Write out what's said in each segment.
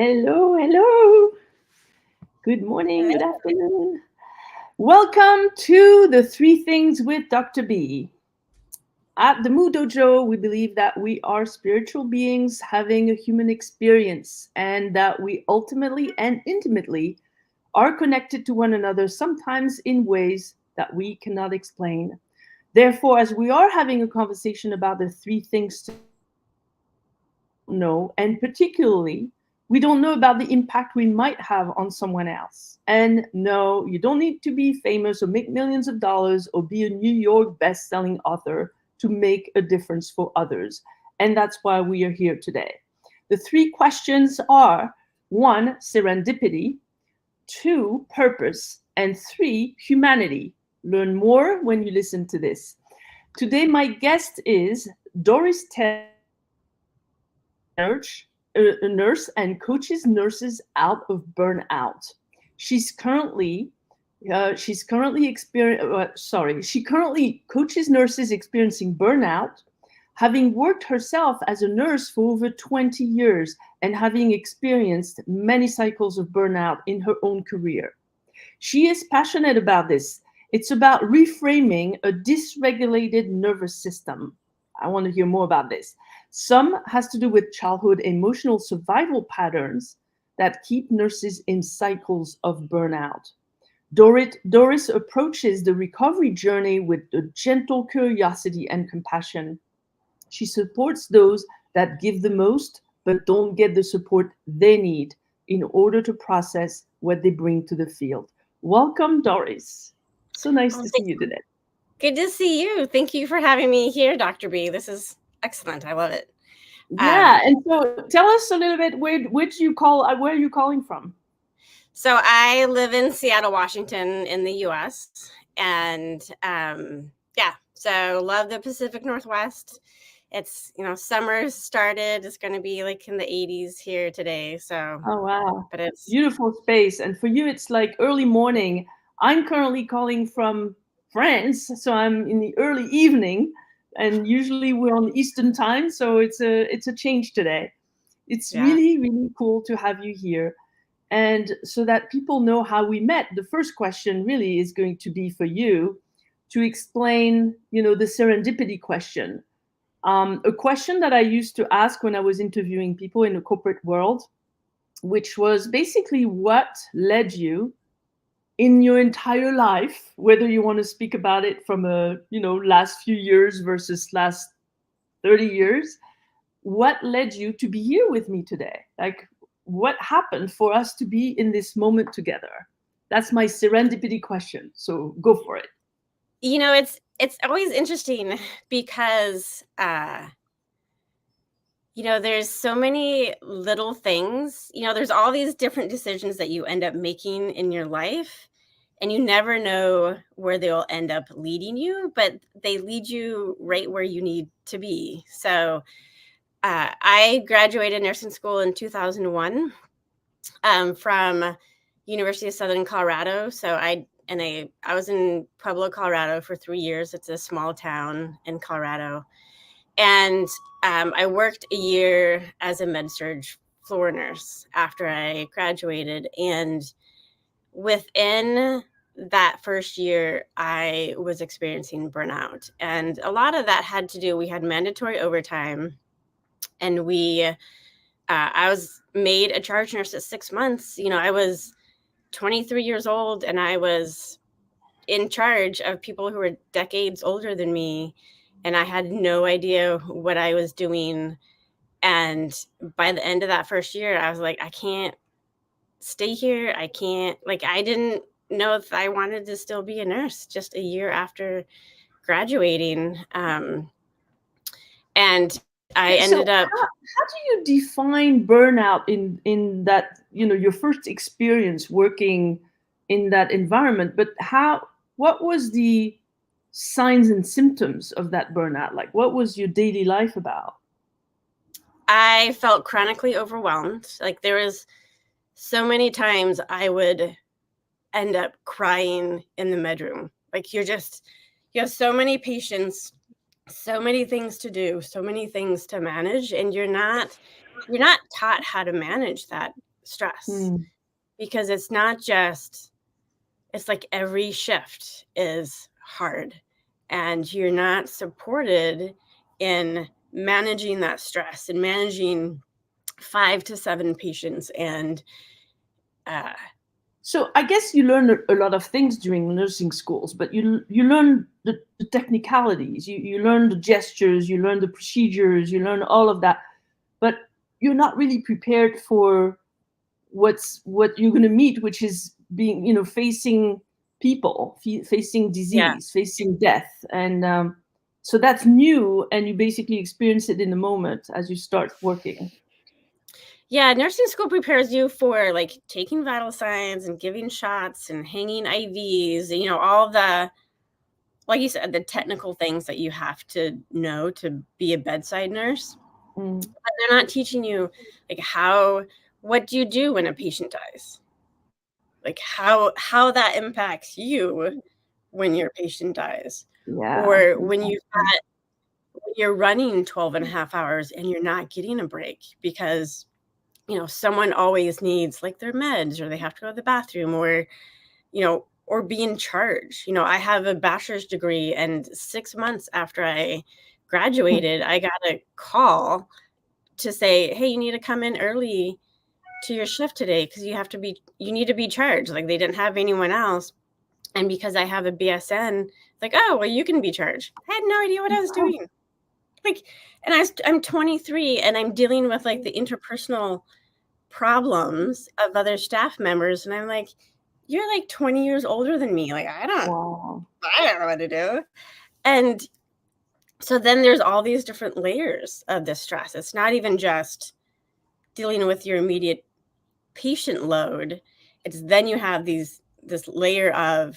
Hello, hello. Good morning, good afternoon. Welcome to the Three Things with Dr. B. At TheMuDojo, we believe that we are spiritual beings having a human experience and that we ultimately and intimately are connected to one another, sometimes in ways that we cannot explain. Therefore, as we are having a conversation about the three things to know, and particularly, we don't know about the impact we might have on someone else. And no, you don't need to be famous or make millions of dollars or be a New York best-selling author to make a difference for others. And that's why we are here today. The three questions are: one, serendipity; two, purpose; and three, humanity. Learn more when you listen to this. Today, my guest is Doris, a nurse and coaches nurses out of burnout. She's currently she currently coaches nurses experiencing burnout, having worked herself as a nurse for over 20 years and having experienced many cycles of burnout in her own career. She is passionate about this. It's about reframing a dysregulated nervous system. I want to hear more about this. Some has to do with childhood emotional survival patterns that keep nurses in cycles of burnout. Doris approaches the recovery journey with a gentle curiosity and compassion. She supports those that give the most but don't get the support they need in order to process what they bring to the field. Welcome, Doris. So nice to see you today. Good to see you. Thank you for having me here, Dr. B. This is excellent. I love it. Yeah, and so tell us a little bit, where are you calling from? So I live in Seattle, Washington, in the U.S. And so love the Pacific Northwest. It's, summer started. It's going to be like in the 80s here today. So, Oh, wow. but it's Beautiful space. And for you, it's like early morning. I'm currently calling from France, so I'm in the early evening, and usually we're on Eastern time, so it's a change today. It's really, really cool to have you here. And so that people know how we met, the first question really is going to be for you to explain, the serendipity question. A question that I used to ask when I was interviewing people in the corporate world, which was basically what led you in your entire life, whether you want to speak about it from last few years versus last 30 years, what led you to be here with me today? Like, what happened for us to be in this moment together? That's my serendipity question. So go for it. it's always interesting because there's so many little things. There's all these different decisions that you end up making in your life, and you never know where they'll end up leading you, but they lead you right where you need to be. So I graduated nursing school in 2001 from University of Southern Colorado. So I was in Pueblo, Colorado for 3 years. It's a small town in Colorado. And I worked a year as a med-surg floor nurse after I graduated. And within that first year, I was experiencing burnout. And a lot of that had to do, we had mandatory overtime. And I was made a charge nurse at 6 months. I was 23 years old, and I was in charge of people who were decades older than me. And I had no idea what I was doing. And by the end of that first year, I was like, I can't stay here. I didn't know if I wanted to still be a nurse just a year after graduating. And I ended up. How do you define burnout in that, your first experience working in that environment? But what was the signs and symptoms of that burnout? Like, what was your daily life about? I felt chronically overwhelmed. Like, there was so many times I would end up crying in the bedroom. Like, you have so many patients, so many things to do, so many things to manage, and you're not taught how to manage that stress, because it's not just, it's like every shift is hard and you're not supported in managing that stress and managing 5 to 7 patients. And so I guess you learn a lot of things during nursing schools, but you learn the technicalities, you learn the gestures, you learn the procedures, you learn all of that, but you're not really prepared for what you're going to meet, which is being, facing people, facing disease, facing death. And so that's new, and you basically experience it in the moment as you start working. Yeah, nursing school prepares you for like taking vital signs and giving shots and hanging IVs, all the, like you said, the technical things that you have to know to be a bedside nurse. But they're not teaching you like what do you do when a patient dies? Like how that impacts you when your patient dies. Yeah. Or when you're running 12 and a half hours and you're not getting a break because someone always needs like their meds, or they have to go to the bathroom, or be in charge. I have a bachelor's degree, and 6 months after I graduated, I got a call to say, hey, you need to come in early to your shift today because you need to be charged. Like, they didn't have anyone else. And because I have a BSN, like, oh, well, you can be charged. I had no idea what I was doing. Like, and I'm 23 and I'm dealing with like the interpersonal problems of other staff members. And I'm like, you're like 20 years older than me. Like, I don't know what to do. And so then there's all these different layers of this stress. It's not even just dealing with your immediate patient load. It's then you have this layer of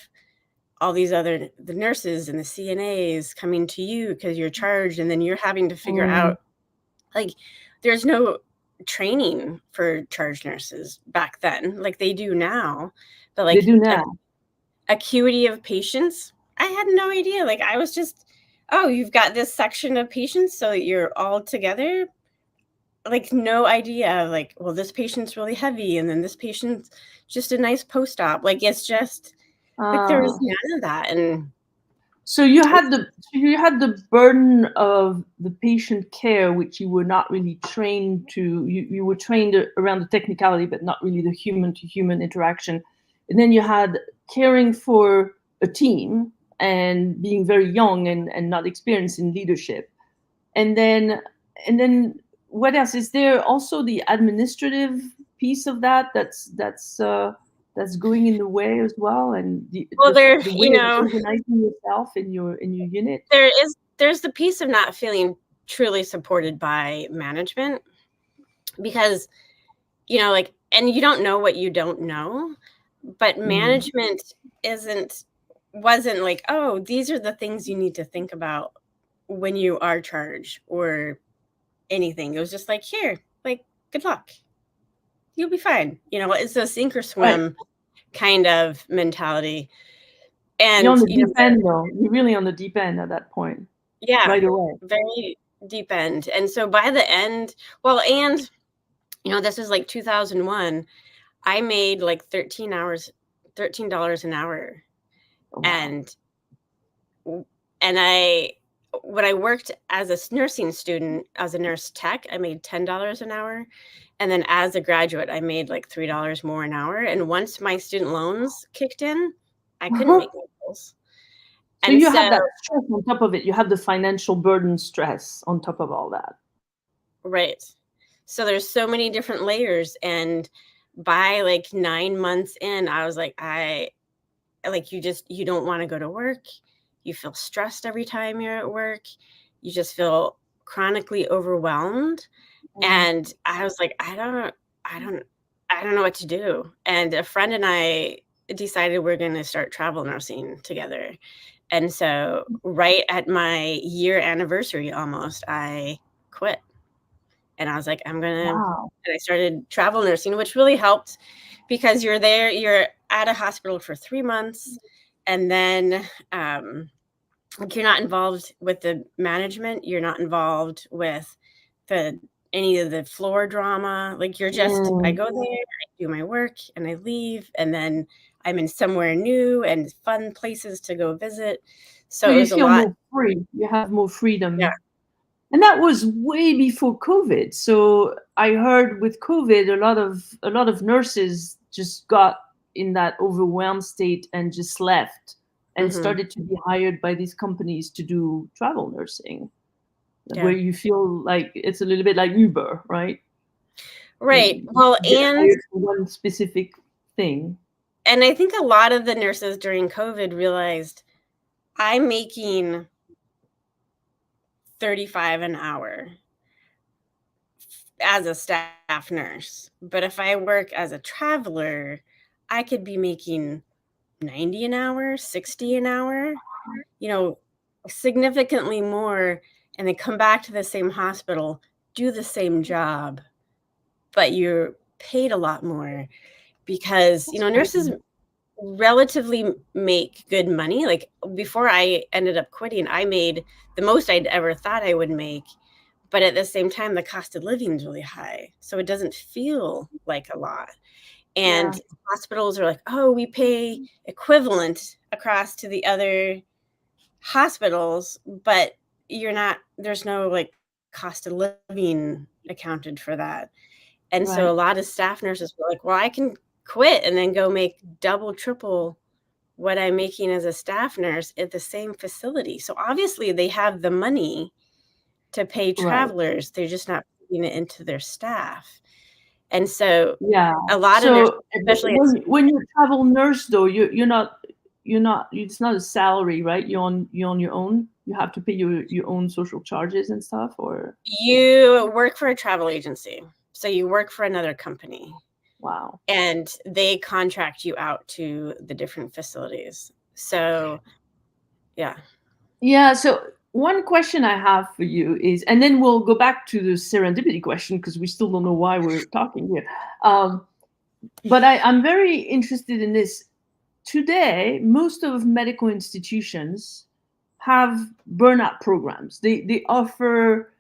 all these the nurses and the CNAs coming to you because you're charged, and then you're having to figure out, like, there's no training for charge nurses back then like they do now. But like they do now. Acuity of patients, I had no idea. Like, I was just, oh, you've got this section of patients, so you're all together. Like, no idea. Like, well, this patient's really heavy, and then this patient's just a nice post-op. Like, it's just like there was none of that. And so you had the burden of the patient care, which you were not really trained to. You were trained around the technicality, but not really the human to human interaction. And then you had caring for a team and being very young and not experienced in leadership. And then what else? Is there also the administrative piece of that that's going in the way as well, and the way of organizing yourself in your unit? There's the piece of not feeling truly supported by management, because like, and you don't know what you don't know, but management wasn't like, oh, these are the things you need to think about when you are charged or anything. It was just like, here, like, good luck, you'll be fine. It's a sink or swim kind of mentality. And you're on the deep end, though. You're really on the deep end at that point. Yeah, right away. Very deep end. And so by the end, well, and this is like 2001. I made like $13 an hour. Oh, wow. And when I worked as a nursing student, as a nurse tech, I made $10 an hour. And then as a graduate, I made like $3 more an hour. And once my student loans kicked in, I couldn't make my bills. So you have that stress on top of it. You have the financial burden stress on top of all that. Right. So there's so many different layers. And by like 9 months in, I was like, you don't want to go to work. You feel stressed every time you're at work. You just feel chronically overwhelmed. And I was like, I don't know what to do. And a friend and I decided we're going to start travel nursing together. And so right at my year anniversary almost, I quit. And I was like, I'm going to, and I started travel nursing, which really helped because you're at a hospital for 3 months. And then you're not involved with the management. You're not involved with the any of the floor drama. Like I go there, I do my work, and I leave, and then I'm in somewhere new and fun places to go visit. So it you was a feel lot. more free. You have more freedom. Yeah. And that was way before COVID. So I heard with COVID, a lot of nurses just got in that overwhelmed state and just left and started to be hired by these companies to do travel nursing, where you feel like it's a little bit like Uber, right? Right. You Well, get hired for one specific thing. and I think a lot of the nurses during COVID realized, I'm making $35 an hour as a staff nurse, but if I work as a traveler, I could be making 90 an hour, 60 an hour, significantly more, and then come back to the same hospital, do the same job, but you're paid a lot more because, nurses relatively make good money. Like before I ended up quitting, I made the most I'd ever thought I would make. But at the same time, the cost of living is really high. So it doesn't feel like a lot. And hospitals are like, oh, we pay equivalent across to the other hospitals, but there's no like cost of living accounted for that. And so a lot of staff nurses were like, well, I can quit and then go make double, triple what I'm making as a staff nurse at the same facility. So obviously they have the money to pay travelers. They're just not putting it into their staff. And so a lot of nurses, especially when you're a travel nurse, though, you're not. It's not a salary, right? You're on your own. You have to pay your own social charges and stuff, or you work for a travel agency. So you work for another company. Wow. And they contract you out to the different facilities. So, yeah. Yeah. So one question I have for you is, and then we'll go back to the serendipity question because we still don't know why we're talking here. But I'm very interested in this. Today, most of medical institutions have burnout programs. They offer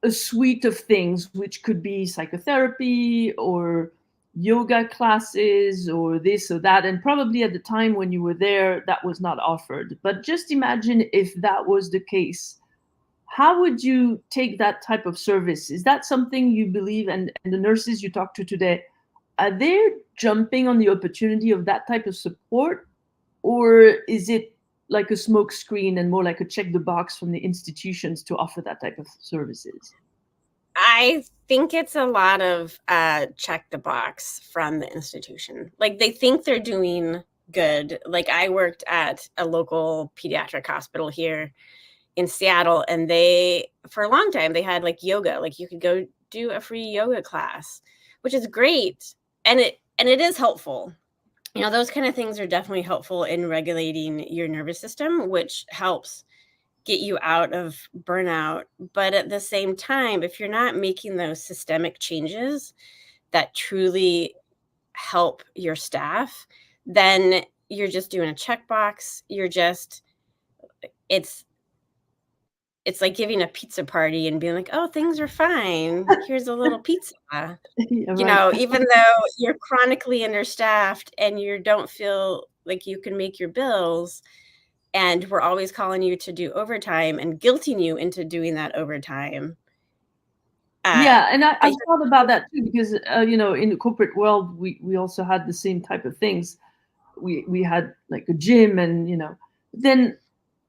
a suite of things, which could be psychotherapy or yoga classes or this or that. And probably at the time when you were there, that was not offered. But just imagine if that was the case. How would you take that type of service? Is that something you believe? And the nurses you talk to today, are they jumping on the opportunity of that type of support? Or is it like a smoke screen and more like a check the box from the institutions to offer that type of services? I think it's a lot of check the box from the institution. Like they think they're doing good. Like I worked at a local pediatric hospital here in Seattle, and for a long time, they had like yoga. Like you could go do a free yoga class, which is great. And it is helpful. Those kind of things are definitely helpful in regulating your nervous system, which helps get you out of burnout. But at the same time, if you're not making those systemic changes that truly help your staff, then you're just doing a checkbox. It's like giving a pizza party and being like, oh, things are fine. Here's a little pizza. Even though you're chronically understaffed and you don't feel like you can make your bills, and we're always calling you to do overtime and guilting you into doing that overtime. Yeah, and I thought about that too because in the corporate world we also had the same type of things. We had like a gym, and then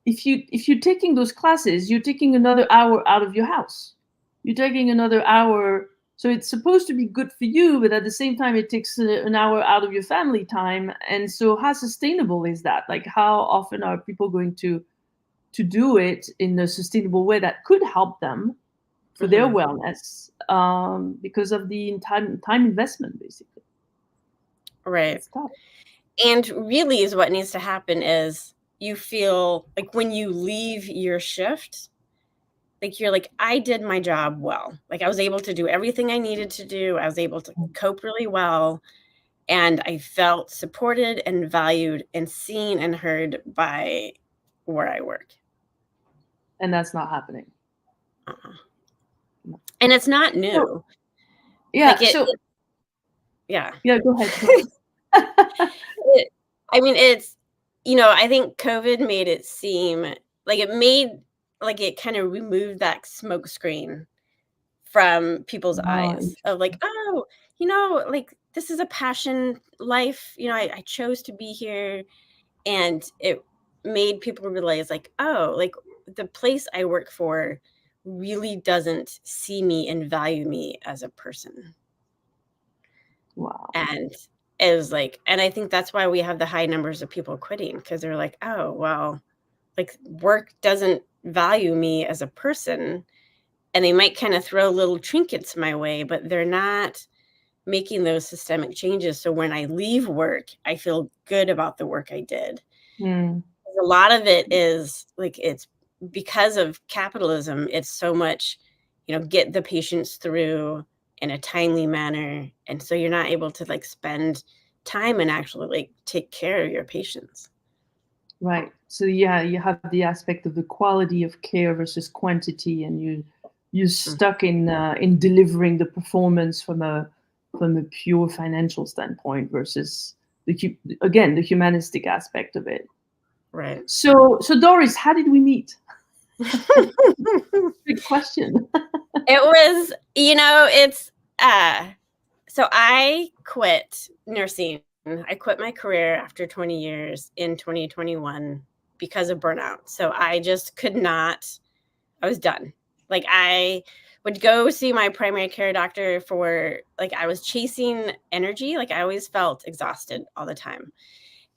if you're taking those classes, you're taking another hour out of your house. You're taking another hour. So it's supposed to be good for you, but at the same time, it takes an hour out of your family time. And so how sustainable is that? Like how often are people going to do it in a sustainable way that could help them for their wellness because of the time investment, basically. Right. And really is what needs to happen is you feel like when you leave your shift, like you're like, I did my job well. Like I was able to do everything I needed to do. I was able to cope really well. And I felt supported and valued and seen and heard by where I work. And that's not happening. And it's not So, new. yeah. Like yeah. Yeah. Go ahead. Go ahead. I mean, it's, I think COVID made it seem like it kind of removed that smoke screen from people's Oh, eyes of like, oh, like this is a passion life. I chose to be here. And it made people realize like, oh, like the place I work for really doesn't see me and value me as a person. wow. And it was like, and I think that's why we have the high numbers of people quitting, because they're like, oh, well, like work doesn't value me as a person. And they might kind of throw little trinkets my way, but they're not making those systemic changes. So when I leave work, I feel good about the work I did. Mm. A lot of it is like, it's because of capitalism. It's so much, get the patients through in a timely manner. And so you're not able to like spend time and actually like take care of your patients. Right. So yeah, you have the aspect of the quality of care versus quantity, and you're stuck in delivering the performance from a pure financial standpoint versus again the humanistic aspect of it. Right. So Doris, how did we meet? Big question. It was, it's so I quit nursing. I quit my career after 20 years in 2021 because of burnout. So I just could not, I was done. Like I would go see my primary care doctor for like, I was chasing energy. Like I always felt exhausted all the time.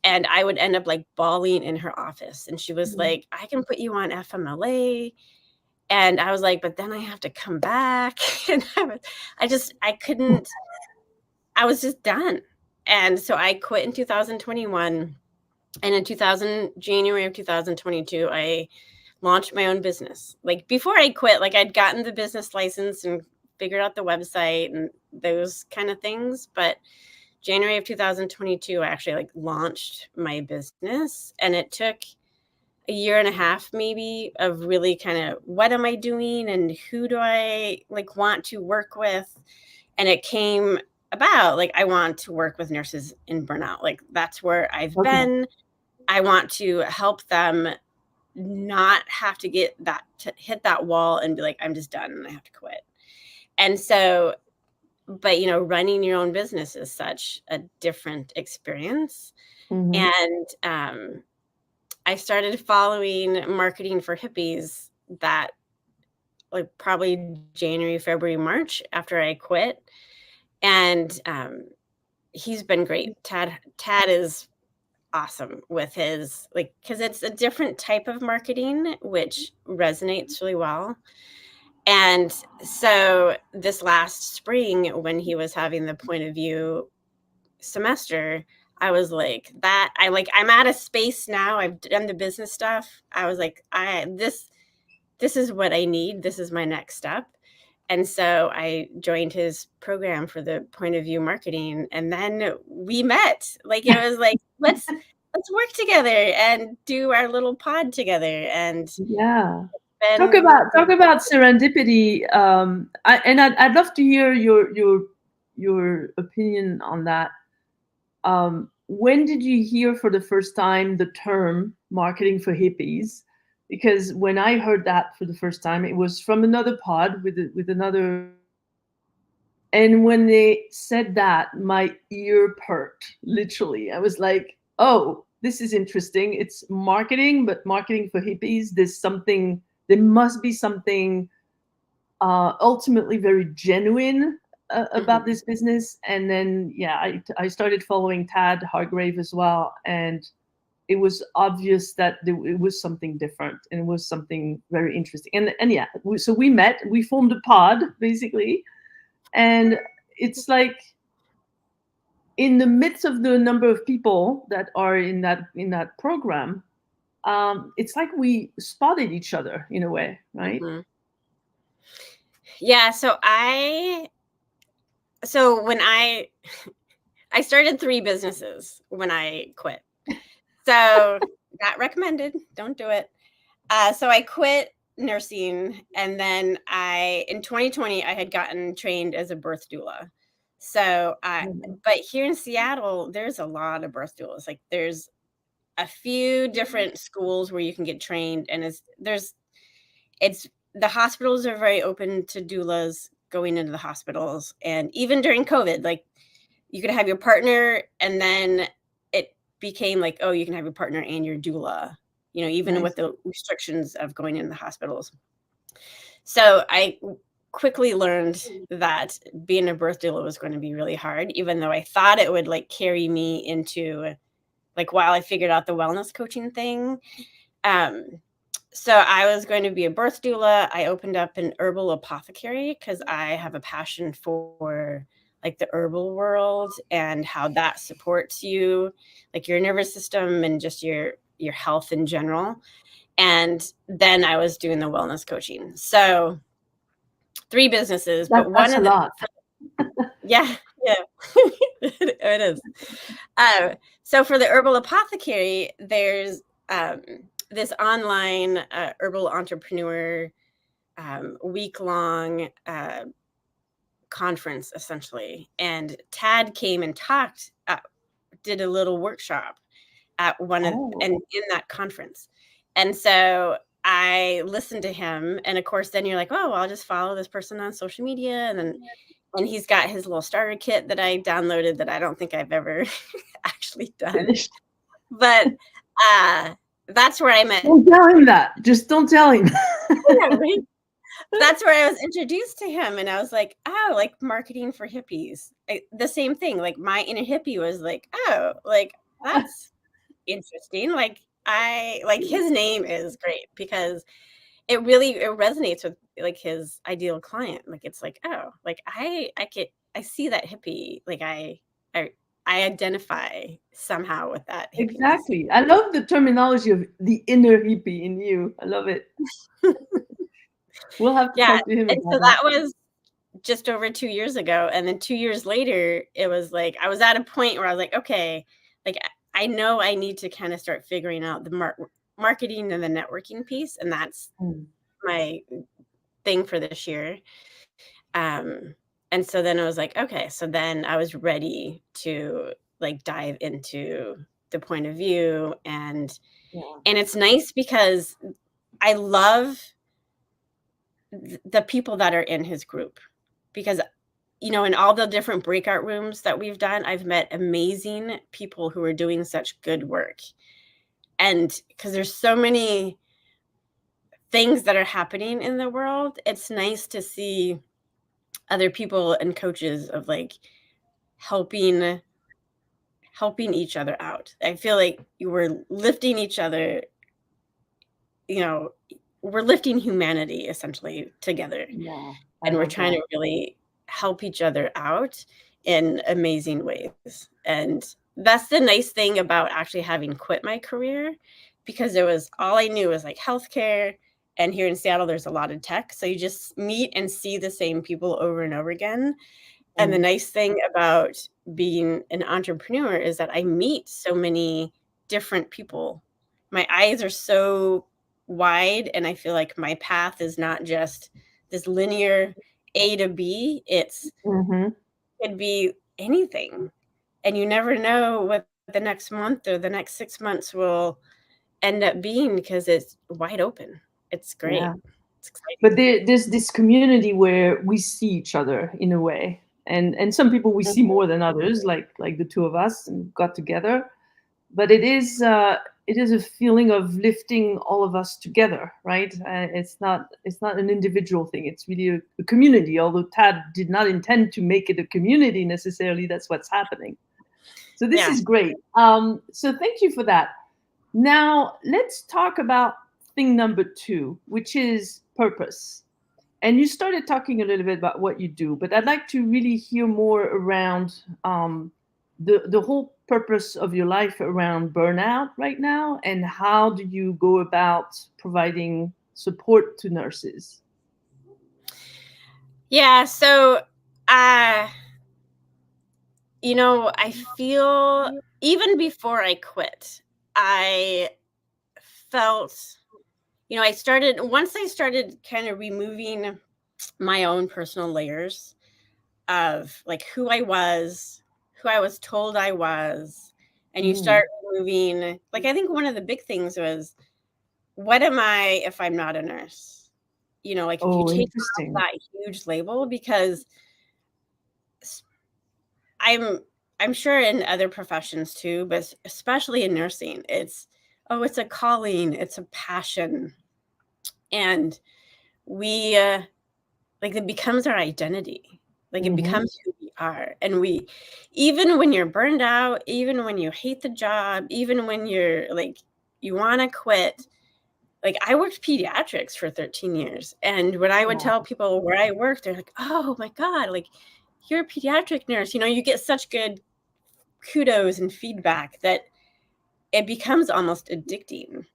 And I would end up like bawling in her office. And she was like, I can put you on FMLA. And I was like, but then I have to come back. And I couldn't, I was just done. And so I quit in 2021. And in January of 2022, I launched my own business. Like before I quit, like I'd gotten the business license and figured out the website and those kind of things. But January of 2022, I actually like launched my business, and it took a year and a half maybe of really kind of what am I doing and who do I like want to work with. And it came about like I want to work with nurses in burnout. Like that's where I've Okay. been. I want to help them not have to hit that wall and be like, I'm just done and I have to quit. And so, but running your own business is such a different experience. Mm-hmm. And I started following Marketing for Hippies that like probably January, February, March after I quit. And he's been great. Tad is awesome with his like, because it's a different type of marketing, which resonates really well. And so this last spring, when he was having the point of view semester, I was like I'm at a space now. I've done the business stuff. I was like, this is what I need. This is my next step. And so I joined his program for the point of view marketing. And then we met. Like it was like, let's work together and do our little pod together. And Yeah. Talk then about serendipity. I'd love to hear your opinion on that. When did you hear for the first time the term marketing for hippies? Because when I heard that for the first time, it was from another pod with another. And when they said that, my ear perked. Literally, I was like, "Oh, this is interesting. It's marketing, but marketing for hippies. There's something. There must be something ultimately very genuine about this business." And then, yeah, I started following Tad Hargrave as well, and it was obvious that it was something different, and it was something very interesting. And yeah, so we met, we formed a pod basically, and it's like in the midst of the number of people that are in that program, it's like we spotted each other in a way, right? mm-hmm. Yeah. So when I started 3 businesses when I quit. So not recommended. Don't do it. So I quit nursing, and then in 2020 I had gotten trained as a birth doula. So but here in Seattle, there's a lot of birth doulas. Like there's a few different schools where you can get trained, and it's the hospitals are very open to doulas going into the hospitals. And even during COVID, like you could have your partner, and then it became like, oh, you can have your partner and your doula, even with the restrictions of going into the hospitals. So I quickly learned that being a birth doula was going to be really hard, even though I thought it would like carry me into like while I figured out the wellness coaching thing. So I was going to be a birth doula. I opened up an herbal apothecary because I have a passion for like the herbal world and how that supports you, like your nervous system and just your health in general. And then I was doing the wellness coaching. So 3 businesses, but one That's of a lot. yeah, it is. So for the herbal apothecary, there's this online herbal entrepreneur week-long conference, essentially. And Tad came and did a little workshop at and in that conference. And so I listened to him, and of course, then you're like, oh, I'll just follow this person on social media, and he's got his little starter kit that I downloaded that I don't think I've ever actually done. But that's where I met. Don't tell him that. Just don't tell him. Yeah, right? That's where I was introduced to him, and I was like, oh, like marketing for hippies. The same thing. Like my inner hippie was like, oh, like that's interesting. Like his name is great because it resonates with like his ideal client. Like it's like, oh, like I see that hippie. Like I identify somehow with that hippiness. Exactly. I love the terminology of the inner hippie in you. I love it. We'll have to talk to him about so that was just over 2 years ago. And then 2 years later, it was like I was at a point where I was like, okay, like I know I need to kind of start figuring out the marketing and the networking piece. And that's my thing for this year. And so then I was like, okay, so then I was ready to like dive into the point of view. And it's nice because I love the people that are in his group, because in all the different breakout rooms that we've done, I've met amazing people who are doing such good work. And because there's so many things that are happening in the world, it's nice to see other people and coaches of like helping each other out. I feel like we're lifting each other, we're lifting humanity essentially together. And we're trying to really help each other out in amazing ways. And that's the nice thing about actually having quit my career, because it was all I knew was like healthcare. And here in Seattle, there's a lot of tech. So you just meet and see the same people over and over again. And the nice thing about being an entrepreneur is that I meet so many different people. My eyes are so wide, and I feel like my path is not just this linear A to B. It's could be anything. And you never know what the next month or the next 6 months will end up being, because it's wide open. It's great. Yeah. It's exciting. But there's this community where we see each other in a way. And some people we see more than others, like the two of us and got together. But it is a feeling of lifting all of us together, right? It's not an individual thing. It's really a community. Although Tad did not intend to make it a community necessarily, that's what's happening. So this is great. So thank you for that. Now let's talk about thing number 2, which is purpose. And you started talking a little bit about what you do, but I'd like to really hear more around the whole purpose of your life around burnout right now, and how do you go about providing support to nurses? Yeah, so I feel even before I quit, I felt, once I started kind of removing my own personal layers of like who I was told I was, and you start removing, like, I think one of the big things was, what am I if I'm not a nurse? Like, if you Oh, take off interesting. that huge label, because I'm sure in other professions too, but especially in nursing, it's a calling, it's a passion, and we like, it becomes our identity. Like, it becomes who we are, and even when you're burned out, even when you hate the job, even when you're like, you want to quit. Like, I worked pediatrics for 13 years, and when I would tell Wow. people where I worked, they're like, oh my God, like, you're a pediatric nurse. You get such good kudos and feedback that it becomes almost addicting.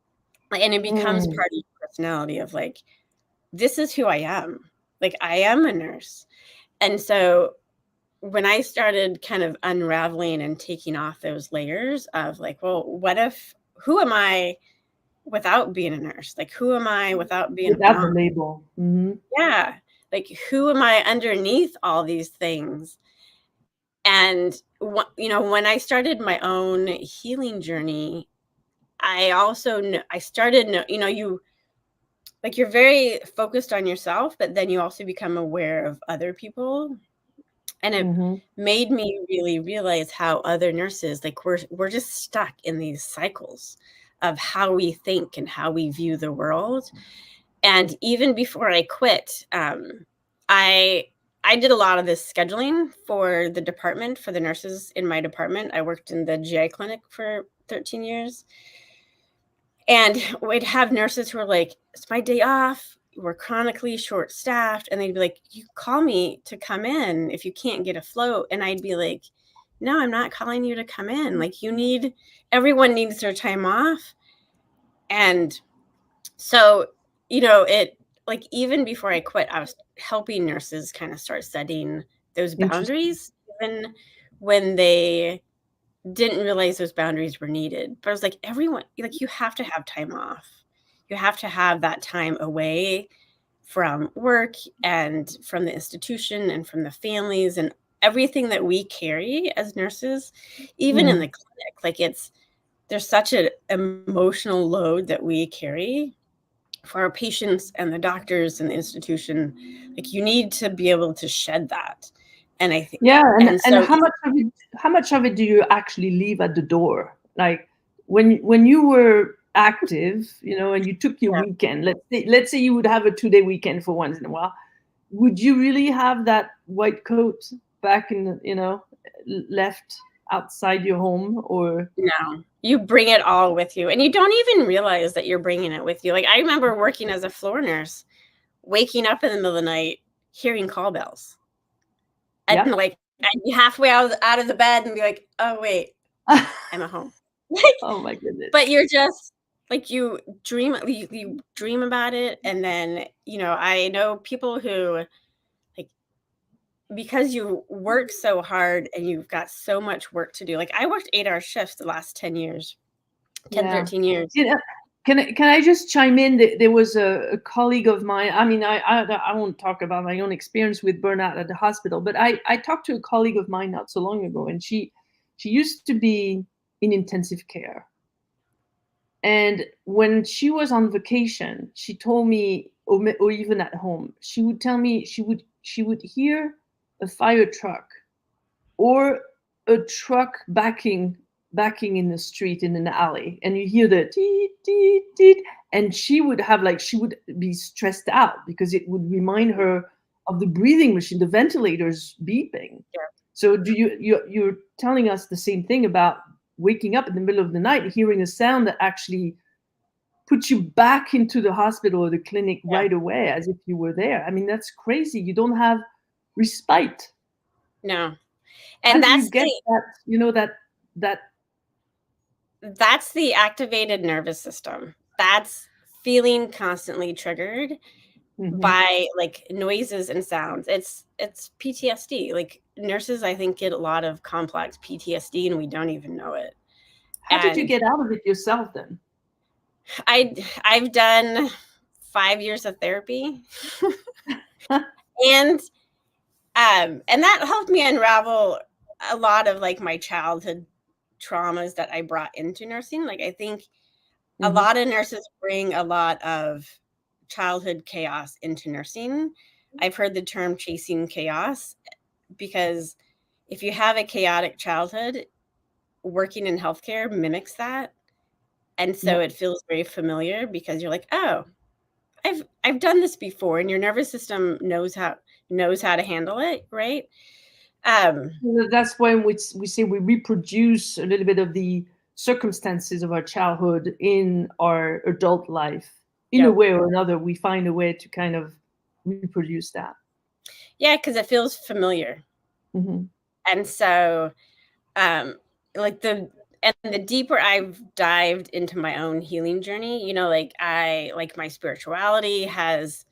And it becomes part of your personality of like, this is who I am. Like, I am a nurse. And so when I started kind of unraveling and taking off those layers of like, well, who am I without being a nurse? Like, who am I without being a Without the mom? label. Yeah. Like, who am I underneath all these things? And, when I started my own healing journey, I also I started, you're very focused on yourself, but then you also become aware of other people. And it made me really realize how other nurses, like, we're just stuck in these cycles of how we think and how we view the world. And even before I quit, I did a lot of this scheduling for the department, for the nurses in my department. I worked in the GI clinic for 13 years. And we'd have nurses who were like, it's my day off. We're chronically short staffed. And they'd be like, you call me to come in if you can't get a float. And I'd be like, no, I'm not calling you to come in. Like, everyone needs their time off. And so, it, like, even before I quit, I was helping nurses kind of start setting those Interesting. boundaries, even when they didn't realize those boundaries were needed. But I was like, everyone, like, you have to have time off. You have to have that time away from work and from the institution and from the families and everything that we carry as nurses, even in the clinic. Like, there's such an emotional load that we carry for our patients and the doctors and the institution. Like, you need to be able to shed that. And I think, Yeah, and and so, how much of it do you actually leave at the door? Like when you were active, and you took your yeah. weekend. Let's say you would have a 2-day weekend for once in a while. Would you really have that white coat back in left outside your home, or No, you bring it all with you, and you don't even realize that you're bringing it with you. Like, I remember working as a floor nurse, waking up in the middle of the night, hearing call bells. And yeah? like, I'd be halfway out of the bed and be like, oh wait, I'm at home. Like, Oh my goodness. but you're just like, you dream about it. And then, I know people who, like, because you work so hard and you've got so much work to do. Like, I worked 8-hour shifts the last 10 years, 10, Yeah. 13 years. Can I just chime in? There was a colleague of mine. I mean, I won't talk about my own experience with burnout at the hospital, but I talked to a colleague of mine not so long ago, and she used to be in intensive care. And when she was on vacation, she told me, or even at home, she would tell me she would hear a fire truck or a truck backing in the street in an alley, and you hear the teet teet teet, and she would be stressed out because it would remind her of the breathing machine, the ventilators beeping. Yeah. So you're telling us the same thing about waking up in the middle of the night, hearing a sound that actually puts you back into the hospital or the clinic Yeah. right away, as if you were there. I mean, that's crazy. You don't have respite. No. How And do you get that, that that's the activated nervous system. That's feeling constantly triggered Mhm. by like noises and sounds. It's PTSD. Like, nurses, I think, get a lot of complex PTSD and we don't even know it. How did you And get out of it yourself then? I've done 5 years of therapy. And that helped me unravel a lot of like my childhood traumas that I brought into nursing. Like I think a lot of nurses bring a lot of childhood chaos into nursing. I've heard the term chasing chaos, because if you have a chaotic childhood, working in healthcare mimics that. And so it feels very familiar, because you're like, oh, I've done this before, and your nervous system knows how to handle it, right? That's when we say we reproduce a little bit of the circumstances of our childhood in our adult life. In a way or another, we find a way to kind of reproduce that. Yeah, because it feels familiar. And so, like the deeper I've dived into my own healing journey, you know, like my spirituality has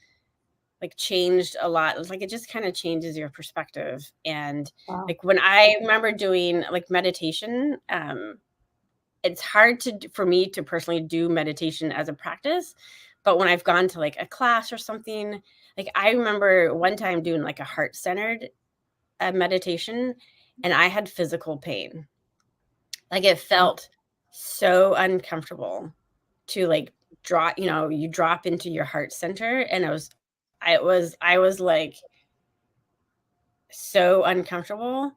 like changed a lot. It's like it just kind of changes your perspective. And like when I remember doing like meditation, it's hard for me to personally do meditation as a practice, but when I've gone to like a class or something, like I remember one time doing like a heart-centered meditation, and I had physical pain. Like it felt so uncomfortable to like drop, you know, you drop into your heart center, and I was like so uncomfortable,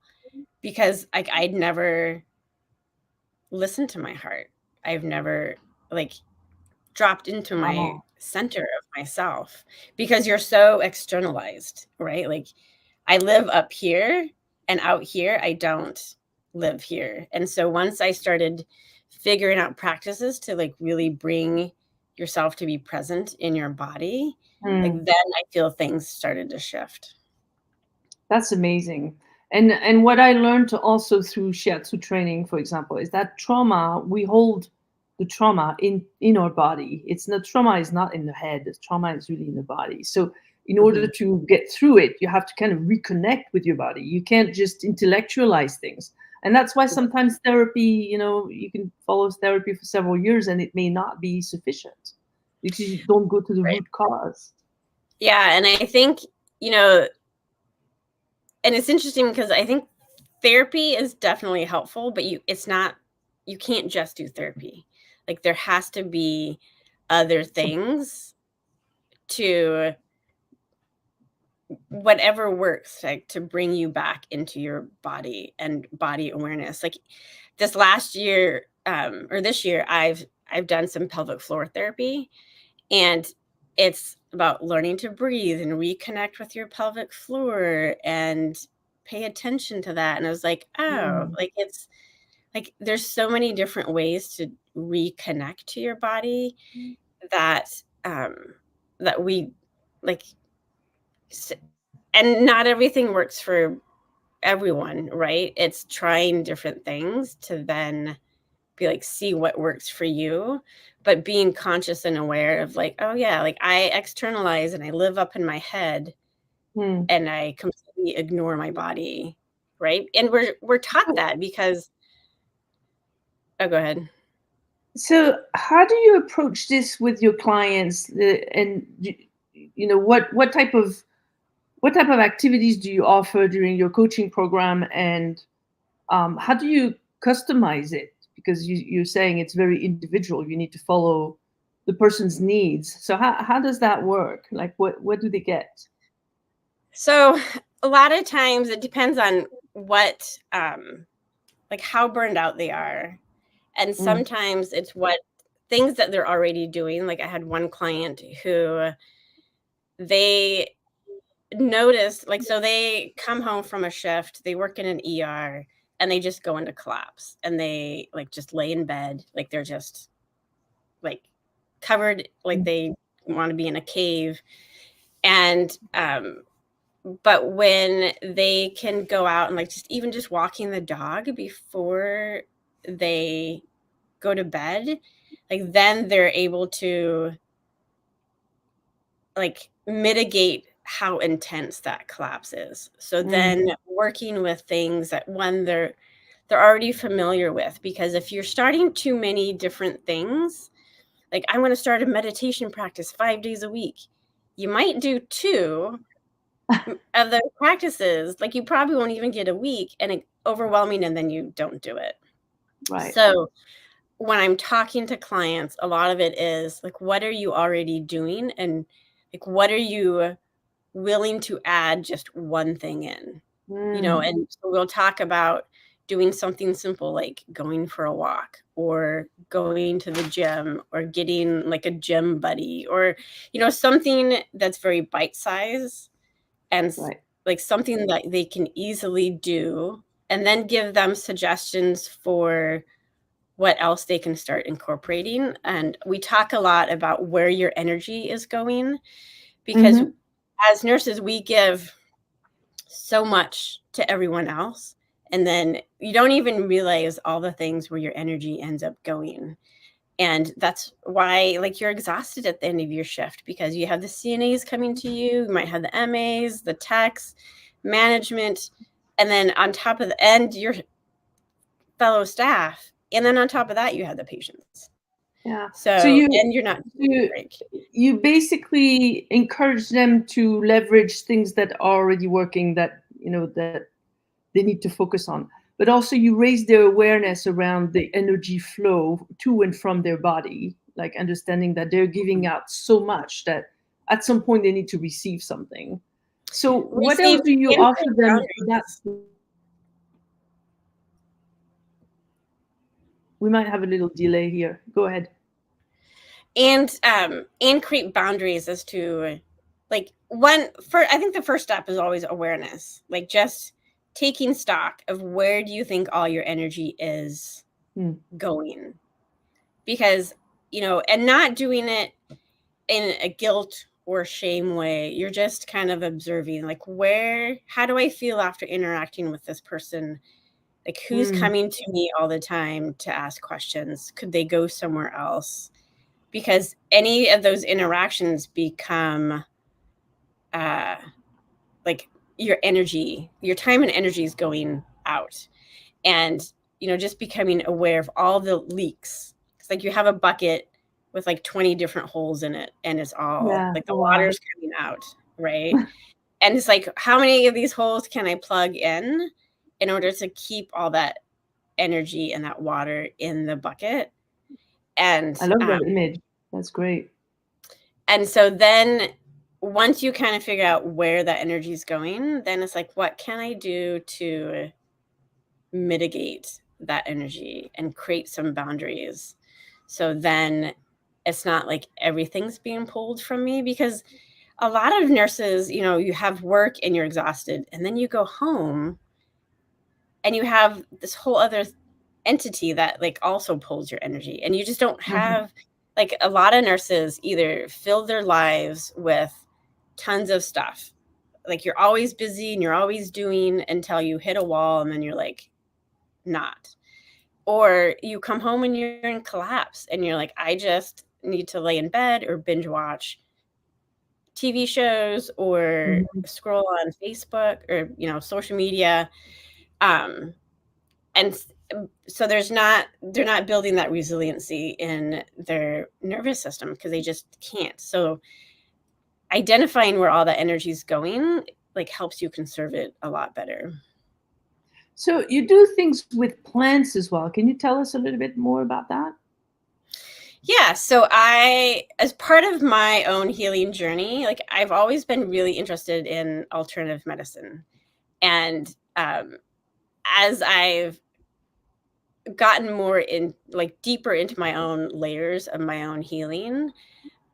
because like I'd never listened to my heart. I've never like dropped into my center of myself, because you're so externalized, right? Like I live up here, and out here I don't live here. And so once I started figuring out practices to like really bring yourself to be present in your body, like then I feel things started to shift. That's amazing. And what I learned also through shiatsu training, for example, is that trauma, we hold the trauma in our body. It's not, trauma is not in the head. The trauma is really in the body. So in order to get through it, you have to kind of reconnect with your body. You can't just intellectualize things. And that's why sometimes therapy, you know, you can follow therapy for several years and it may not be sufficient because you don't go to the root cause. Yeah. And I think, you know, and it's interesting because I think therapy is definitely helpful, but you can't just do therapy. Like there has to be other things to whatever works, like to bring you back into your body and body awareness. Like this last year, or this year, I've done some pelvic floor therapy, and it's about learning to breathe and reconnect with your pelvic floor and pay attention to that. And I was like, oh, like it's like there's so many different ways to reconnect to your body that that we like, and not everything works for everyone, right? It's trying different things to then be like, see what works for you, but being conscious and aware of like, oh yeah, like I externalize and I live up in my head and I completely ignore my body, right? And we're taught that because, oh, go ahead. So how do you approach this with your clients, and you know what type of activities do you offer during your coaching program, and how do you customize it? Because you're saying it's very individual. You need to follow the person's needs. So how does that work? Like what do they get? So a lot of times it depends on what, like how burned out they are. And sometimes it's what things that they're already doing. Like I had one client who they noticed, like, so they come home from a shift, they work in an ER, and they just go into collapse, and they like just lay in bed, like they're just like covered, like they want to be in a cave. And but when they can go out and like just even just walking the dog before they go to bed, like then they're able to like mitigate how intense that collapse is. So then working with things that one they're already familiar with, because if you're starting too many different things, like, I'm going to start a meditation practice 5 days a week. You might do 2 of those practices. Like, you probably won't even get a week, and it's overwhelming, and then you don't do it. Right. So when I'm talking to clients, a lot of it is like, what are you already doing? And like, what are you willing to add just one thing in? And so we'll talk about doing something simple like going for a walk or going to the gym or getting like a gym buddy or, something that's very bite size and Right. like something that they can easily do, and then give them suggestions for what else they can start incorporating. And we talk a lot about where your energy is going, because as nurses, we give so much to everyone else. And then you don't even realize all the things where your energy ends up going. And that's why, like, you're exhausted at the end of your shift, because you have the CNAs coming to you, you might have the MAs, the techs, management, and then on top of the end, your fellow staff. And then on top of that, you have the patients. Yeah. So and you're not you basically encourage them to leverage things that are already working, that that they need to focus on, but also you raise their awareness around the energy flow to and from their body, like understanding that they're giving out so much that at some point they need to receive something. So what else do you offer them? We might have a little delay here. Go ahead. And create boundaries as to, like, I think the first step is always awareness, like just taking stock of where do you think all your energy is going, because and not doing it in a guilt or shame way. You're just kind of observing, like, how do I feel after interacting with this person? Like, who's coming to me all the time to ask questions? Could they go somewhere else? Because any of those interactions become like your time and energy is going out. And, just becoming aware of all the leaks. It's like you have a bucket with like 20 different holes in it, and it's all like the water's coming out, right? And it's like, how many of these holes can I plug in order to keep all that energy and that water in the bucket? And I love that image. That's great. And so then once you kind of figure out where that energy is going, then it's like, what can I do to mitigate that energy and create some boundaries? So then it's not like everything's being pulled from me, because a lot of nurses, you have work and you're exhausted, and then you go home and you have this whole other entity that like also pulls your energy, and you just don't have like, a lot of nurses either fill their lives with tons of stuff. Like, you're always busy and you're always doing until you hit a wall, and then you're like, not. Or you come home and you're in collapse and you're like, I just need to lay in bed or binge watch TV shows or scroll on Facebook or, social media. And so they're not building that resiliency in their nervous system, because they just can't. So identifying where all that energy is going, like, helps you conserve it a lot better. So you do things with plants as well. Can you tell us a little bit more about that? Yeah. So as part of my own healing journey, like, I've always been really interested in alternative medicine. And as I've gotten more in, like, deeper into my own layers of my own healing,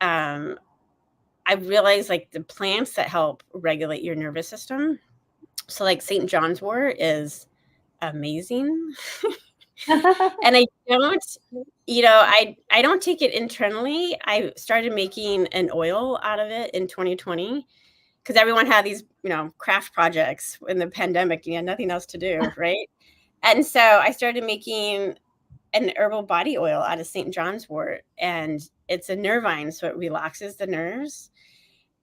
I realized, like, the plants that help regulate your nervous system. So, like, St. John's wort is amazing. And I don't, I don't take it internally. I started making an oil out of it in 2020, because everyone had these, craft projects in the pandemic. You had nothing else to do, right? And so I started making an herbal body oil out of St. John's wort, and it's a nervine, so it relaxes the nerves.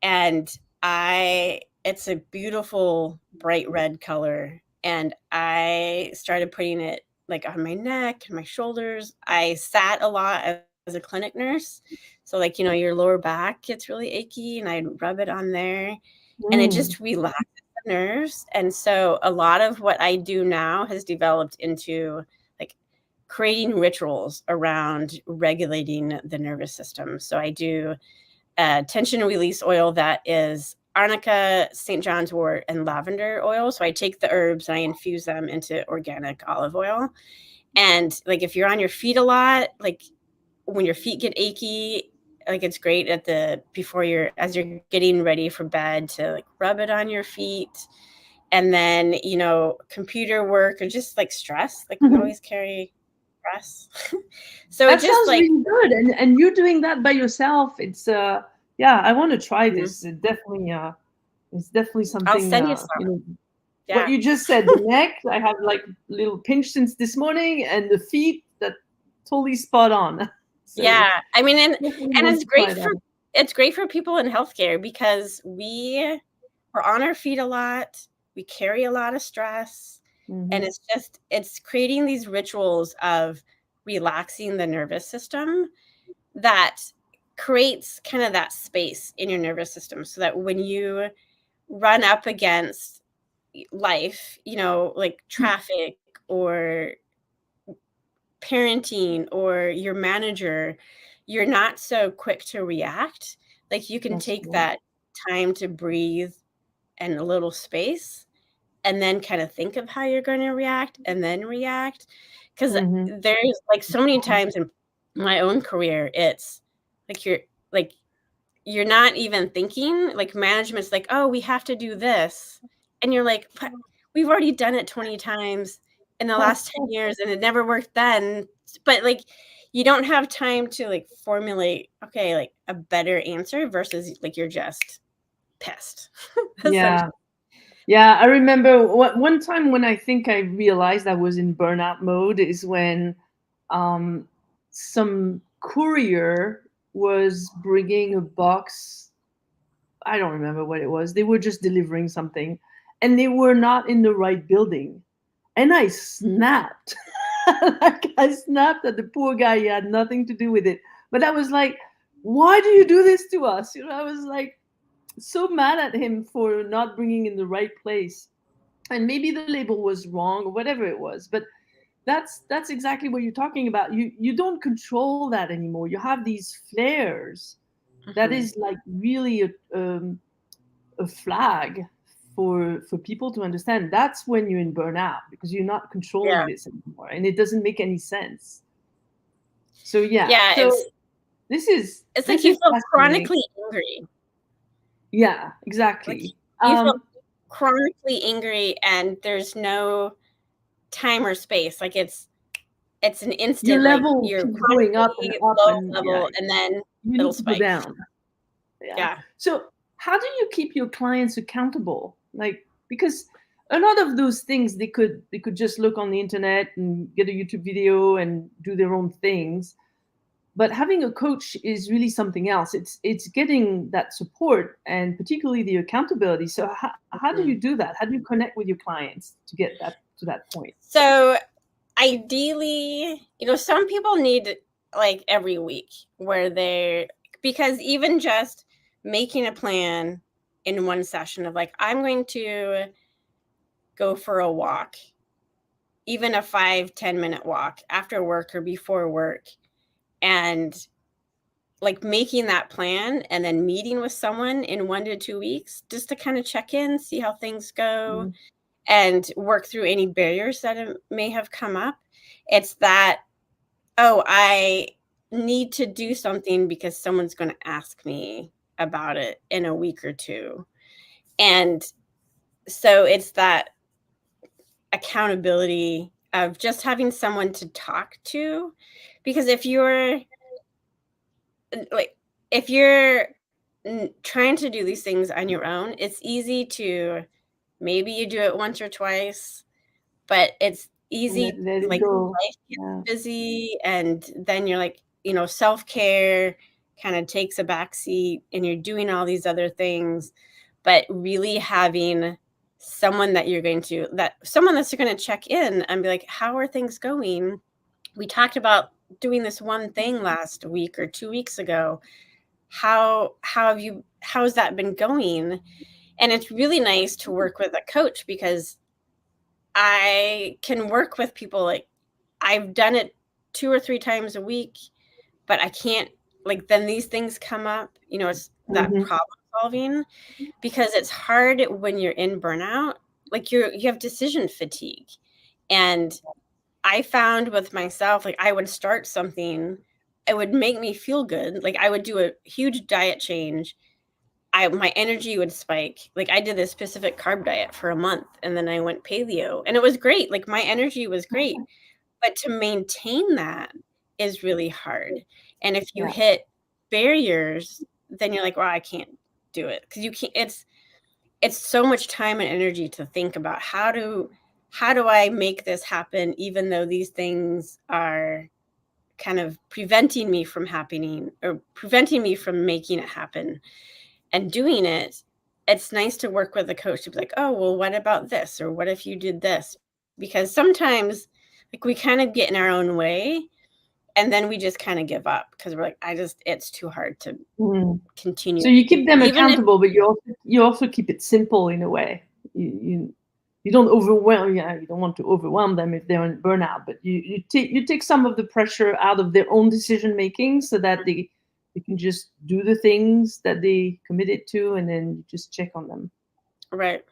And it's a beautiful bright red color. And I started putting it like on my neck and my shoulders. I sat a lot as a clinic nurse. So like, your lower back gets really achy and I'd rub it on there and it just relaxes the nerves. And so a lot of what I do now has developed into like creating rituals around regulating the nervous system. So I do tension release oil that is arnica, St. John's wort, and lavender oil. So I take the herbs and I infuse them into organic olive oil. And like if you're on your feet a lot, like when your feet get achy, like it's great as you're getting ready for bed to like rub it on your feet. And then, computer work or just like stress, like we always carry stress. So that it just sounds like really good. And you doing that by yourself, it's yeah, I want to try this. It's definitely I'll something, send you some. what you just said, the neck, I have like little pinch since this morning, and the feet, that totally spot on. So yeah. I mean, and it's great for people in healthcare because we're on our feet a lot. We carry a lot of stress. And it's creating these rituals of relaxing the nervous system that creates kind of that space in your nervous system so that when you run up against life, like traffic or parenting or your manager, you're not so quick to react. Like you can take that time to breathe and a little space and then kind of think of how you're going to react and then react. Because there's like so many times in my own career, it's like you're not even thinking, like management's like, oh, we have to do this. And you're like, but we've already done it 20 times in the last 10 years and it never worked then. But like, you don't have time to like formulate, okay, like a better answer versus like you're just pissed. Yeah, I remember one time when I think I realized I was in burnout mode is when some courier was bringing a box. I don't remember what it was. They were just delivering something and they were not in the right building. And I snapped. Like I snapped at the poor guy. He had nothing to do with it. But I was like, why do you do this to us? I was like, so mad at him for not bringing in the right place, and maybe the label was wrong or whatever it was, but that's exactly what you're talking about. You don't control that anymore. You have these flares that is like really a flag for people to understand. That's when you're in burnout because you're not controlling this anymore and it doesn't make any sense. So it's like you feel chronically angry. Yeah, exactly. Like you feel chronically angry and there's no time or space. Like it's an instant. Your level like you're going up and up low and level, and then you it'll need to spike go down. Yeah. So how do you keep your clients accountable? Like, because a lot of those things they could just look on the internet and get a YouTube video and do their own things. But having a coach is really something else. It's getting that support and particularly the accountability. So how do you do that? How do you connect with your clients to get that to that point? So ideally, some people need like every week where because even just making a plan in one session of like, I'm going to go for a walk, even a 5-10 minute walk after work or before work, and like making that plan and then meeting with someone in 1 to 2 weeks just to kind of check in, see how things go, and work through any barriers that may have come up. It's that, oh, I need to do something because someone's going to ask me about it in a week or two. And so it's that accountability of just having someone to talk to. Because if you're trying to do these things on your own, it's easy to maybe you do it once or twice, but it's easy, like life gets busy, and then you're like, self-care kind of takes a backseat and you're doing all these other things. But really having someone that's going to check in and be like, how are things going? We talked about doing this one thing last week or 2 weeks ago. How's that been going? And it's really nice to work with a coach, because I can work with people. Like, I've done it 2 or 3 times a week, but I can't, like, then these things come up, it's that problem solving, because it's hard when you're in burnout. Like, you have decision fatigue. And I found with myself, like, I would start something, it would make me feel good. Like, I would do a huge diet change. My energy would spike. Like, I did this specific carb diet for a month, and then I went paleo, and it was great. Like, my energy was great, but to maintain that is really hard. And if you hit barriers, then you're like, well, I can't do it, because you can't. It's so much time and energy to think about how do I make this happen, even though these things are kind of preventing me from happening, or preventing me from making it happen and doing it. It's nice to work with a coach to be like, oh, well, what about this? Or what if you did this? Because sometimes, like, we kind of get in our own way, and then we just kind of give up, because we're like, it's too hard to continue. So you keep them accountable, but you also keep it simple in a way. You don't overwhelm. Yeah, you don't want to overwhelm them if they're in burnout, but you take some of the pressure out of their own decision making, so that they can just do the things that they committed to, and then you just check on them. Right.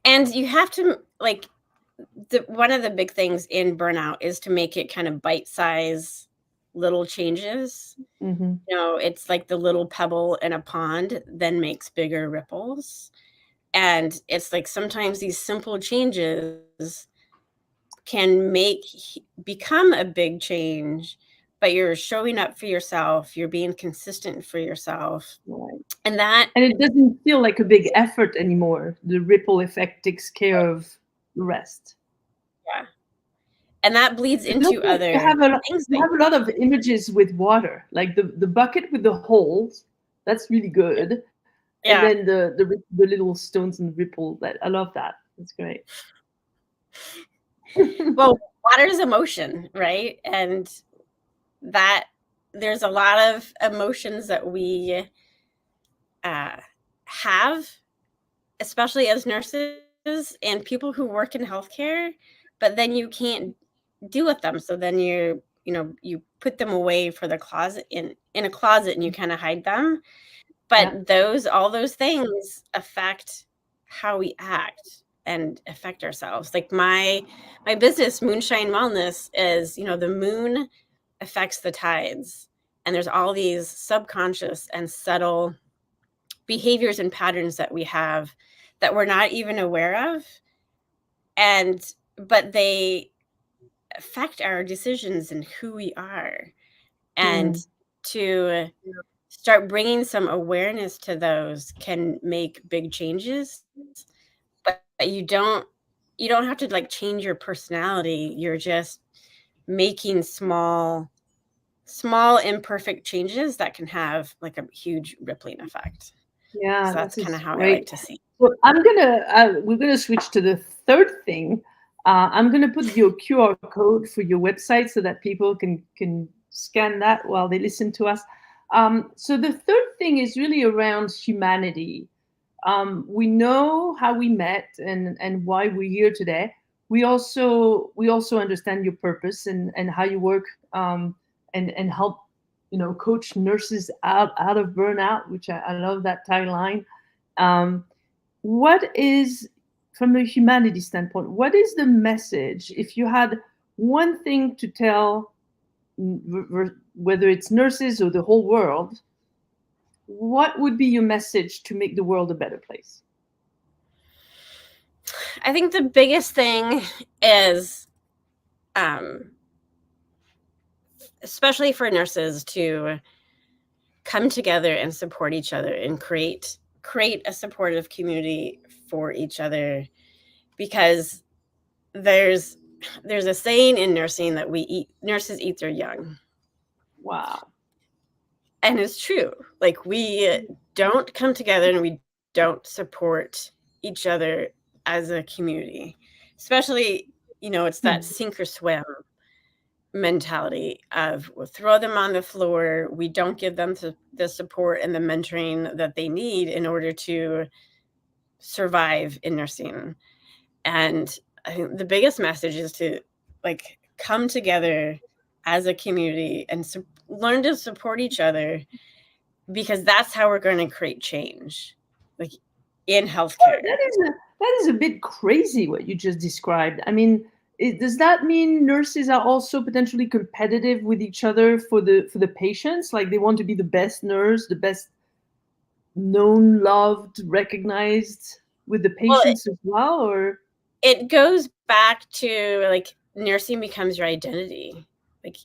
And you have to, like, one of the big things in burnout is to make it kind of bite-size little changes. It's like the little pebble in a pond then makes bigger ripples. And it's like sometimes these simple changes can become a big change, but you're showing up for yourself, you're being consistent for yourself. Right. And it doesn't feel like a big effort anymore. The ripple effect takes care of the rest. Yeah. And that bleeds into other things. You have a lot of images with water, like the bucket with the holes. That's really good. Yeah. And then the little stones and the ripple. I love that. That's great. Well, water is emotion, right? And that there's a lot of emotions that we have, especially as nurses and people who work in healthcare, but then you can't deal with them. So then you put them away for the closet in a closet, and you kind of hide them. But all those things affect how we act and affect ourselves. Like my business, Moonshine Wellness, is, the moon affects the tides, and there's all these subconscious and subtle behaviors and patterns that we have that we're not even aware of, but they affect our decisions and who we are. And to start bringing some awareness to those can make big changes. But you don't have to, like, change your personality. You're just making small imperfect changes that can have, like, a huge rippling effect. Yeah, so that's kind of how great. I like to see. So we're gonna switch to the third thing. I'm gonna put your QR code for your website so that people can scan that while they listen to us. So the third thing is really around humanity. We know how we met and why we're here today. We also understand your purpose and how you work, and help coach nurses out of burnout, which I love that tagline. What is, from a humanity standpoint, what is the message, if you had one thing to tell, whether it's nurses or the whole world, what would be your message to make the world a better place? I think the biggest thing is, especially for nurses, to come together and support each other and create a supportive community for each other, because there's a saying in nursing that nurses eat their young. Wow. And it's true. Like, we don't come together and we don't support each other as a community, especially, it's that sink or swim. mentality of we'll throw them on the floor. We don't give them the support and the mentoring that they need in order to survive in nursing. And I think the biggest message is to like come together as a community and learn to support each other, because that's how we're going to create change, like in healthcare. That is a bit crazy what you just described. I mean, does that mean nurses are also potentially competitive with each other for the patients? Like they want to be the best nurse, the best known, loved, recognized with the Well, patients as well, or it goes back to like nursing becomes your identity, like,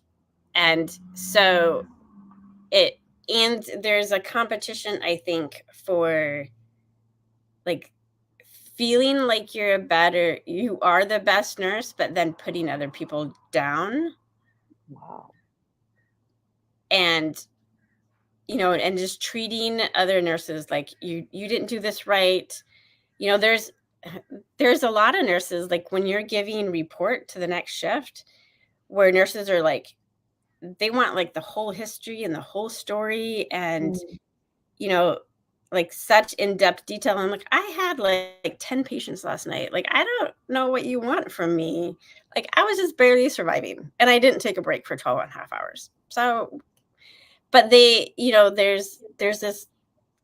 and so and there's a competition, I think, for like feeling like you are the best nurse, but then putting other people down. wow. And and just treating other nurses like you didn't do this right. There's a lot of nurses, like when you're giving report to the next shift, where nurses are like, they want like the whole history and the whole story, and Mm. you know like such in-depth detail. I'm like, I had like 10 patients last night. Like, I don't know what you want from me. Like, I was just barely surviving, and I didn't take a break for 12 and a half hours. So, but there's this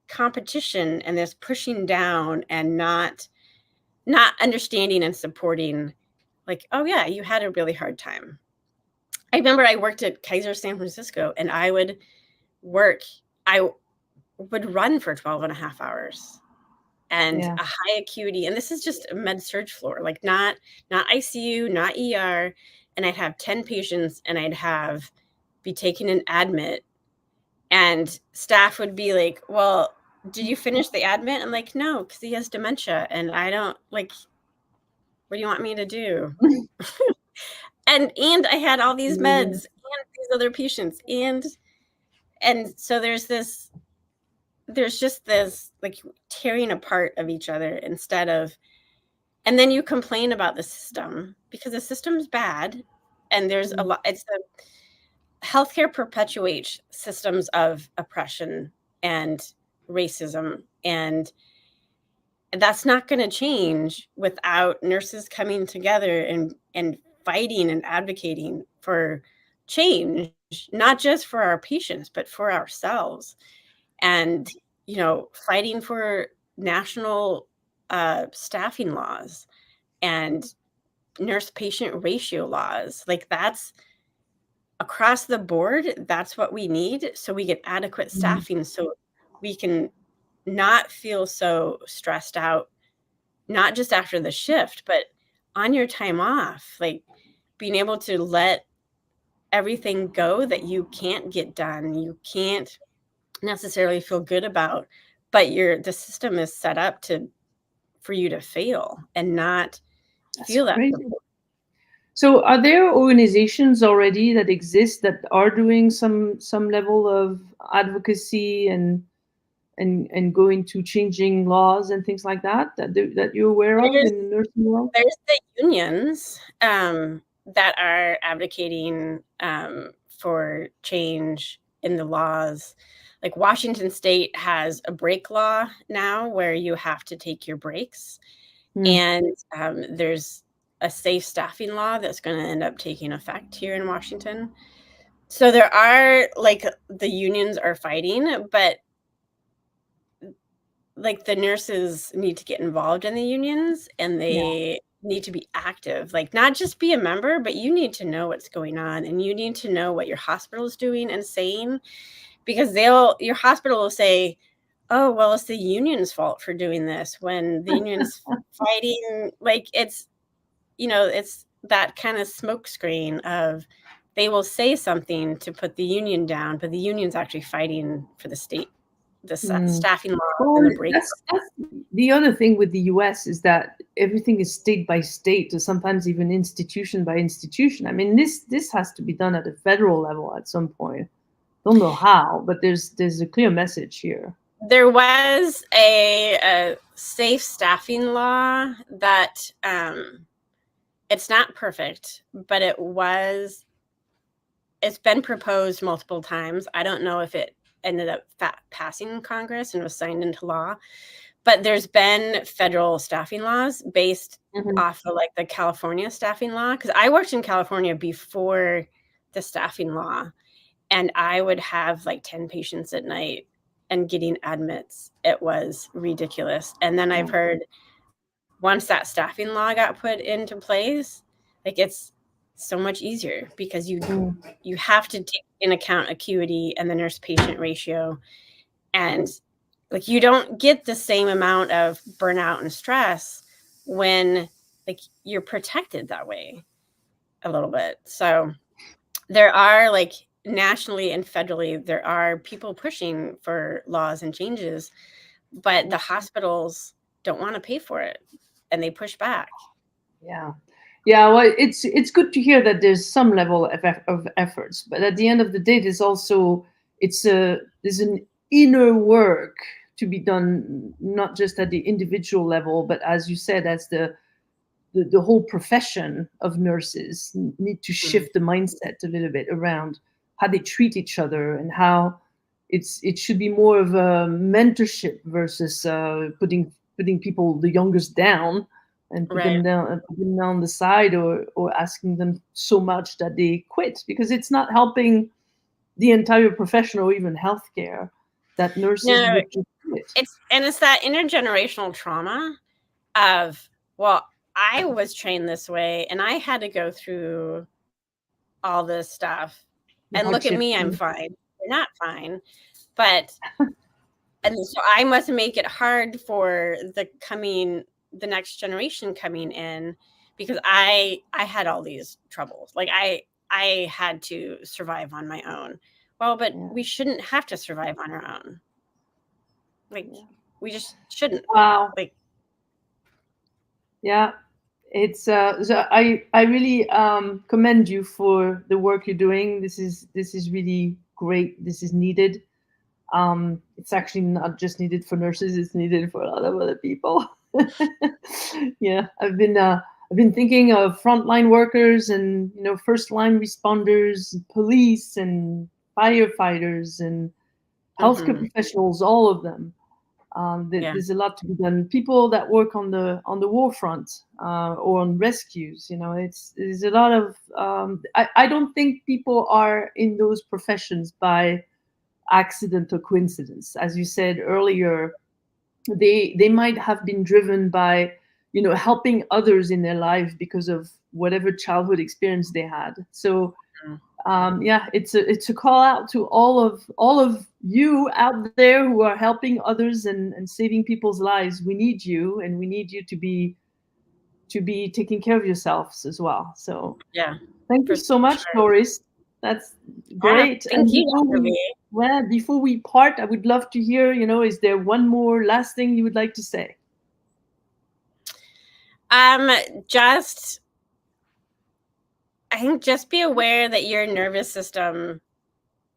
competition and this pushing down and not understanding and supporting, like, oh yeah, you had a really hard time. I remember I worked at Kaiser San Francisco, and I would run for 12 and a half hours, and Yeah. a high acuity, and this is just a med surg floor, like not ICU, not ER, and I'd have 10 patients, and I'd be taking an admit, and staff would be like, well, did you finish the admit? I'm like, no, because he has dementia, and I don't like, what do you want me to do? and I had all these meds and these other patients, and so there's just this like tearing apart of each other, instead of, and then you complain about the system because the system's bad, and there's a lot. It's the healthcare perpetuates systems of oppression and racism, and that's not going to change without nurses coming together and fighting and advocating for change, not just for our patients, but for ourselves. And, fighting for national staffing laws and nurse patient ratio laws. Like, that's across the board. That's what we need. So we get adequate staffing, so we can not feel so stressed out, not just after the shift, but on your time off, like being able to let everything go that you can't get done, you can't necessarily feel good about, but the system is set up for you to fail and not That's feel that crazy. support. So are there organizations already that exist that are doing some level of advocacy and going to changing laws and things like that that you're aware of in the nursing world? There's the unions that are advocating for change in the laws. Like Washington State has a break law now where you have to take your breaks. And there's a safe staffing law that's going to end up taking effect here in Washington. So there are, like, the unions are fighting, but like the nurses need to get involved in the unions, and they need to be active, like not just be a member, but you need to know what's going on, and you need to know what your hospital is doing and saying, because your hospital will say, oh, well, it's the union's fault for doing this, when the union's fighting. Like, it's that kind of smoke screen of, they will say something to put the union down, but the union's actually fighting for the state, the staffing laws Well, and the break. that's the other thing with the US is that everything is state by state, or sometimes even institution by institution. I mean, this has to be done at a federal level at some point. Don't know how, but there's a clear message here. There was a safe staffing law that it's not perfect, but it was it's been proposed multiple times. I don't know if it ended up passing Congress and was signed into law, but there's been federal staffing laws based off of like the California staffing law. Because I worked in California before the staffing law, and I would have like 10 patients at night and getting admits. It was ridiculous. And then I've heard once that staffing law got put into place, like it's so much easier because you have to take in account acuity and the nurse patient ratio, and like you don't get the same amount of burnout and stress when like you're protected that way a little bit. So there are like nationally and federally, there are people pushing for laws and changes, but the hospitals don't want to pay for it and they push back. Yeah, well, it's good to hear that there's some level of efforts, but at the end of the day, there's an inner work to be done, not just at the individual level, but as you said, as the whole profession of nurses need to shift the mindset a little bit around how they treat each other and how it should be more of a mentorship versus putting people the youngest down and put them down the side or asking them so much that they quit, because it's not helping the entire profession or even healthcare that nurses would just quit. It's that intergenerational trauma of, well, I was trained this way and I had to go through all this stuff and look at me, I'm fine. You're not fine. But and so I must make it hard for the next generation coming in, because I had all these troubles. Like I had to survive on my own. Well, but we shouldn't have to survive on our own. Like we just shouldn't. Wow. Like, yeah, it's so I really commend you for the work you're doing. This is really great. This is needed. It's actually not just needed for nurses, it's needed for a lot of other people. Yeah, I've been thinking of frontline workers and, you know, first line responders, police and firefighters and healthcare professionals, all of them. There's a lot to be done. People that work on the war front or on rescues, you know, there's a lot of I don't think people are in those professions by accident or coincidence. As you said earlier, they might have been driven by, you know, helping others in their life because of whatever childhood experience they had. So yeah, it's a call out to all of you out there who are helping others and saving people's lives. We need you, and we need you to be taking care of yourselves as well. So yeah, thank you so much, Doris. That's great. Thank you. Before we part, I would love to hear, you know, is there one more last thing you would like to say? I think just be aware that your nervous system,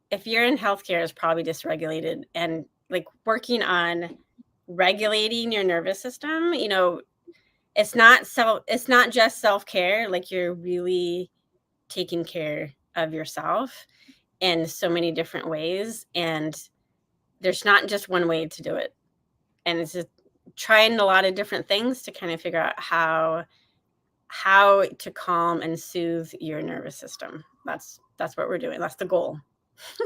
if you're in healthcare, is probably dysregulated, and like working on regulating your nervous system, you know, it's not just self-care. Like you're really taking care of yourself in so many different ways, and there's not just one way to do it. And it's just trying a lot of different things to kind of figure out how to calm and soothe your nervous system. That's what we're doing. That's the goal.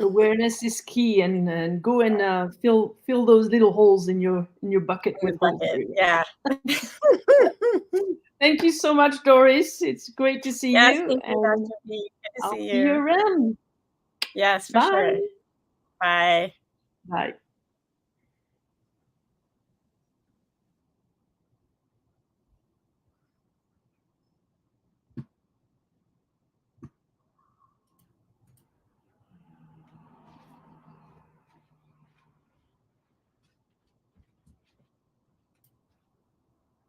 Awareness is key, and go and fill those little holes in your bucket with holes. Yeah. Thank you so much, Doris. It's great to see you. Thank you, Dr. B. Good to see you. See you around. Yes, for sure. Bye. Bye.